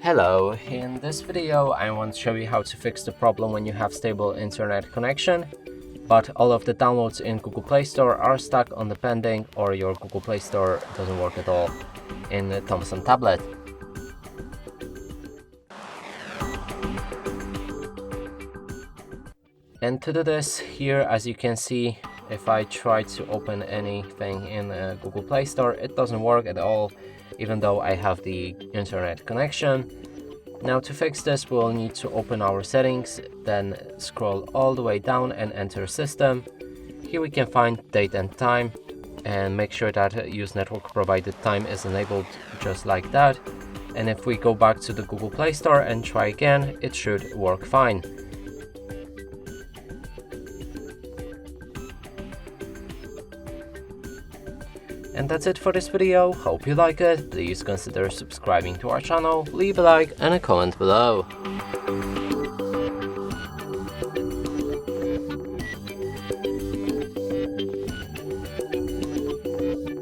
Hello, in this video I want to show you how to fix the problem when you have stable internet connection, but all of the downloads in Google Play Store are stuck on the pending or your Google Play Store doesn't work at all in the THOMSON tablet. And to do this, here as you can see, if I try to open anything in Google Play Store, it doesn't work at all, even though I have the internet connection. Now to fix this, we'll need to open our settings, then scroll all the way down and enter System. Here we can find Date and Time, and make sure that Use Network Provided Time is enabled just like that. And if we go back to the Google Play Store and try again, it should work fine. And that's it for this video. Hope you like it. Please consider subscribing to our channel, leave a like and a comment below.